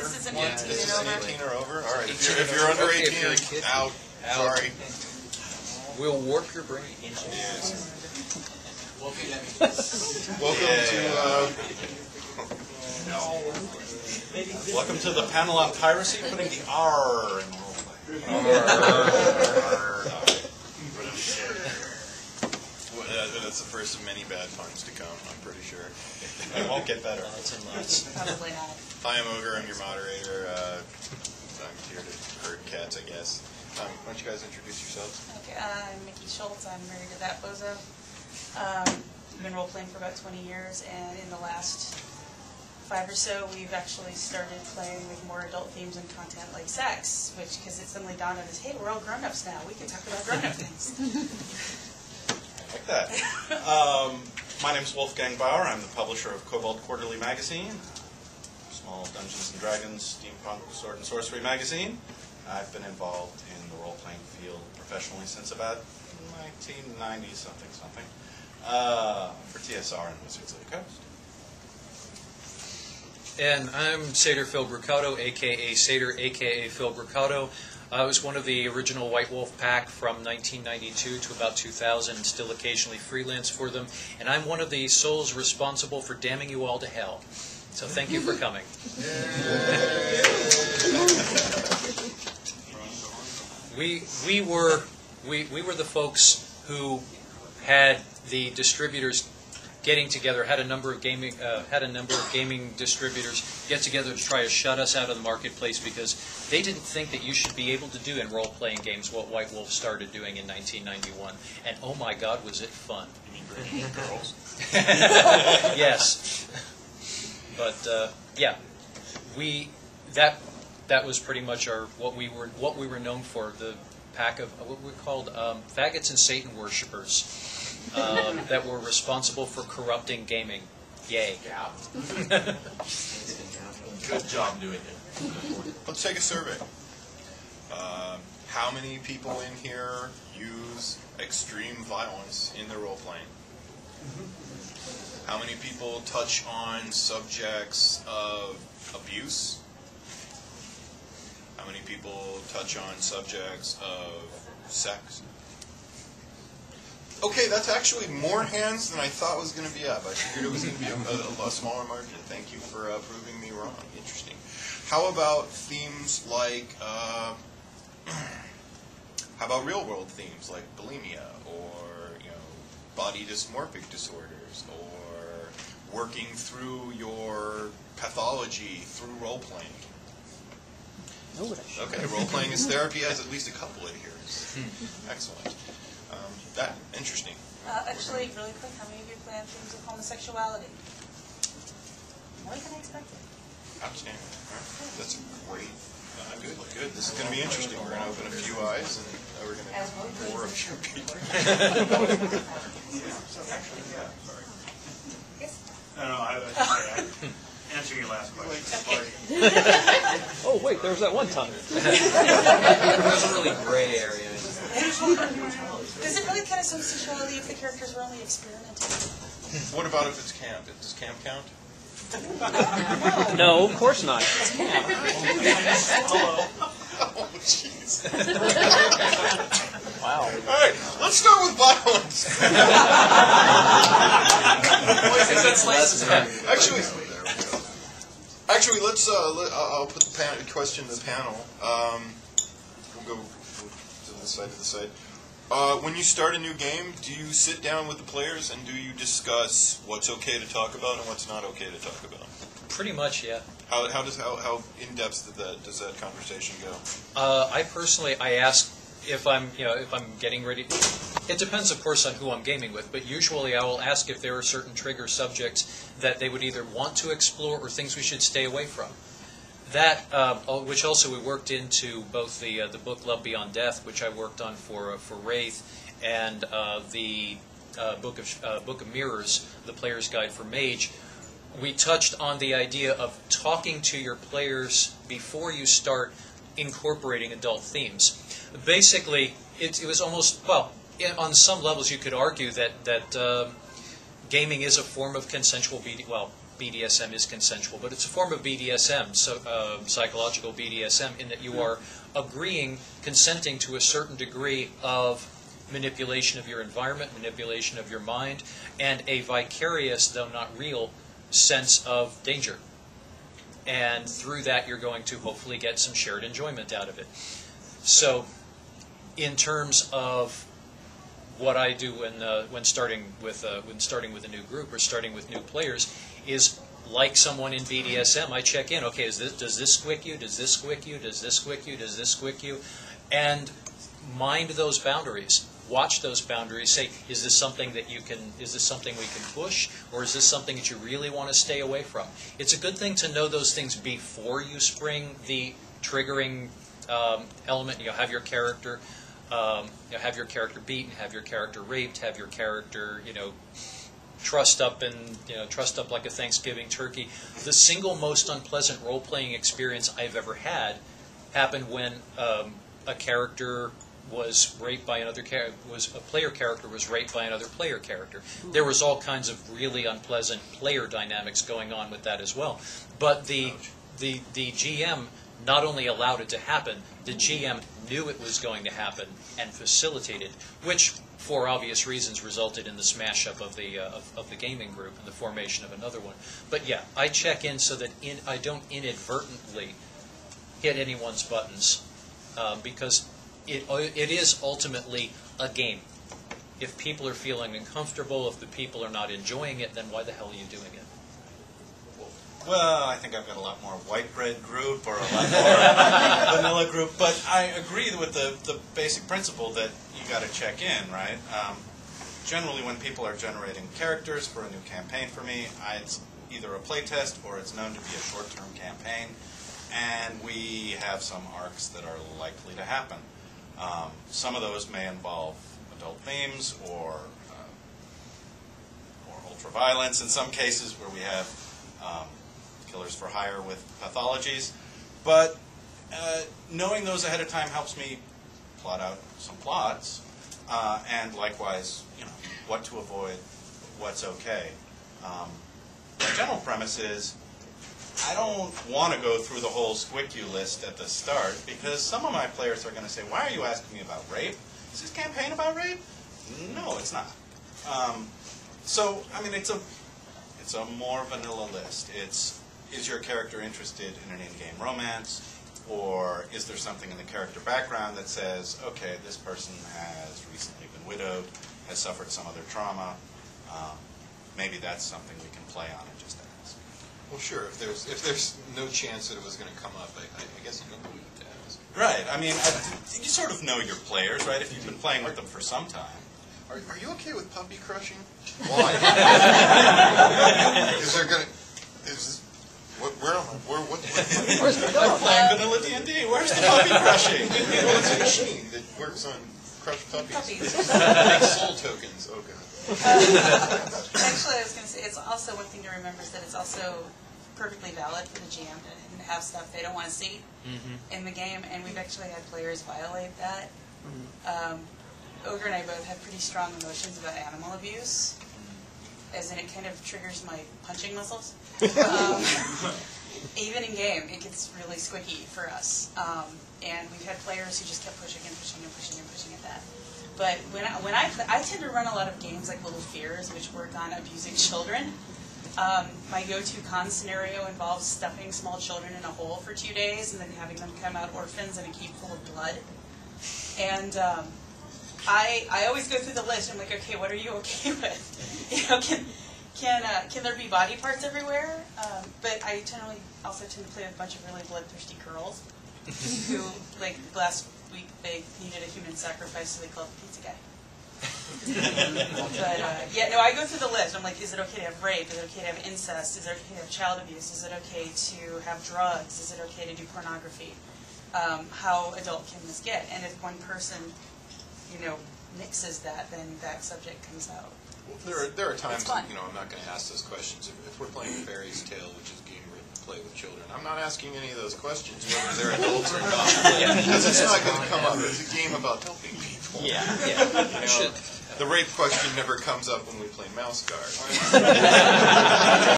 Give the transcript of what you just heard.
This isn't one? 18 This and isn't over. 18 or over? All right. If you're under 18, if you're a kid, out. Sorry. We'll warp your brain. Yes. Welcome to the panel on piracy, putting the R in That's the first of many bad puns to come, I'm pretty sure. It won't get better. Probably not. Hi, I'm Ogre. I'm your moderator. I'm here to herd cats, I guess. Why don't you guys introduce yourselves? Okay, I'm Mickey Schulz. I'm married to that bozo. I've been role-playing for about 20 years, and in the last 5 or so, we've actually started playing with more adult themes and content like sex, which, because it suddenly dawned on us, hey, we're all grown-ups now. We can talk about grown-up things. like that. My name is Wolfgang Baur. I'm the publisher of Kobold Quarterly Magazine, small Dungeons and Dragons, Steampunk, Sword and Sorcery magazine. I've been involved in the role-playing field professionally since about 1990-something. For TSR and Wizards of the Coast. And I'm SatyrPhil Brucato, a.k.a. Satyr, a.k.a. Phil Brucato. I was one of the original White Wolf pack from 1992 to about 2000, and still occasionally freelance for them. And I'm one of the souls responsible for damning you all to hell. So thank you for coming. We were the folks who had the distributors getting together, had a number of gaming distributors get together to try to shut us out of the marketplace because they didn't think that you should be able to do in role-playing games what White Wolf started doing in 1991. And oh my God, was it fun! You mean bringing girls? Yes, but yeah, that was pretty much what we were known for. The pack of what we called faggots and Satan worshippers. That were responsible for corrupting gaming. Yay. Good job doing it. Let's take a survey. How many people in here use extreme violence in their role-playing? How many people touch on subjects of abuse? How many people touch on subjects of sex? Okay, that's actually more hands than I thought was going to be up. I figured it was going to be a smaller margin. Thank you for proving me wrong. Interesting. How about themes like, how about real-world themes like bulimia or body dysmorphic disorders or working through your pathology through role-playing? Okay, role-playing is therapy has at least a couple adherents. Excellent. Interesting. Actually, really quick, how many of you play on themes of homosexuality? More than I expected. Outstanding. All right. That's a great. Good. This is going to be interesting. We're going to open a few eyes, and we're going to bore a few people. No, I was answering your last question. Oh, wait, there was that one time. There's a really gray area. Does it really count as homosexuality if the characters were only experimenting? What about if it's camp? Does camp count? No, of course not. Oh, jeez. Wow. All right, let's start with violence. Actually, let's. I'll put the question to the panel. We'll go to the side. When you start a new game, do you sit down with the players and do you discuss what's okay to talk about and what's not okay to talk about? Pretty much, yeah. How in depth does that conversation go? I ask if I'm getting ready. It depends, of course, on who I'm gaming with, but usually I will ask if there are certain trigger subjects that they would either want to explore or things we should stay away from. That, which also we worked into both the book Love Beyond Death, which I worked on for Wraith, and the book of Mirrors, the Player's Guide for Mage. We touched on the idea of talking to your players before you start incorporating adult themes. Basically, it was almost, well, on some levels you could argue that gaming is a form of consensual BD. Well, BDSM is consensual, but it's a form of BDSM, so psychological BDSM, in that you are agreeing, consenting to a certain degree of manipulation of your environment, manipulation of your mind, and a vicarious, though not real, sense of danger. And through that, you're going to hopefully get some shared enjoyment out of it. So, in terms of what I do when starting with a new group or starting with new players, is like someone in BDSM, I check in. Okay, does this squick you? Does this squick you? Does this squick you? Does this squick you? And mind those boundaries. Watch those boundaries. Say, is this something that you can? Is this something we can push, or is this something that you really want to stay away from? It's a good thing to know those things before you spring the triggering element. You have your character. Have your character beaten. Have your character raped. Have your character, trussed up like a Thanksgiving turkey. The single most unpleasant role-playing experience I've ever had happened when a character was raped by another character. A player character was raped by another player character. There was all kinds of really unpleasant player dynamics going on with that as well. But the GM not only allowed it to happen, the GM knew it was going to happen and facilitated, which, for obvious reasons, resulted in the smash-up of the gaming group and the formation of another one. But yeah, I check in so that I don't inadvertently hit anyone's buttons, because it is ultimately a game. If people are feeling uncomfortable, if the people are not enjoying it, then why the hell are you doing it? Well, I think I've got a lot more white bread group or a lot more vanilla group, but I agree with the basic principle that you got to check in, right? Generally, when people are generating characters for a new campaign for me, it's either a playtest or it's known to be a short-term campaign, and we have some arcs that are likely to happen. Some of those may involve adult themes or ultra-violence in some cases, where we have killers for hire with pathologies. But knowing those ahead of time helps me plot out some plots, and likewise, what to avoid, what's okay. The general premise is, I don't want to go through the whole squick you list at the start, because some of my players are going to say, why are you asking me about rape? Is this campaign about rape? No, it's not. So, I mean, it's a more vanilla list. Is your character interested in an in-game romance? Or is there something in the character background that says, okay, this person has recently been widowed, has suffered some other trauma. Maybe that's something we can play on and just ask. Well, sure. If there's no chance that it was going to come up, I guess you don't need to ask. Right. I mean, you sort of know your players, right? If you've been playing with them for some time. Are you okay with puppy crushing? Why? Is there going to... Where's the I'm playing vanilla D&D. Where's the puppy crushing? Well, it's a machine that works on crushed puppies. Puppies. Makes soul tokens. Oh, God. Actually, I was going to say, it's also one thing to remember is that it's also perfectly valid for the GM to have stuff they don't want to see in the game, and we've actually had players violate that. Ogre and I both have pretty strong emotions about animal abuse, as in it kind of triggers my punching muscles. Even in game, it gets really squicky for us, and we've had players who just kept pushing and pushing and pushing and pushing at that. But when I tend to run a lot of games like Little Fears, which work on abusing children. My go-to con scenario involves stuffing small children in a hole for 2 days and then having them come out orphans in a keep full of blood. And I always go through the list. I'm like, okay, what are you okay with? Can there be body parts everywhere? But I generally also tend to play with a bunch of really bloodthirsty girls who, like last week, they needed a human sacrifice, so they called the pizza guy. But I go through the list. I'm like, is it okay to have rape? Is it okay to have incest? Is it okay to have child abuse? Is it okay to have drugs? Is it okay to do pornography? How adult can this get? And if one person, mixes that, then that subject comes out. Well, there are times, I'm not going to ask those questions. If we're playing Fairy's Tale, which is a game written to play with children, I'm not asking any of those questions, whether they're adults or not. Because it's not going to come up. It's a game about helping people. Yeah. The rape question never comes up when we play Mouse Guard.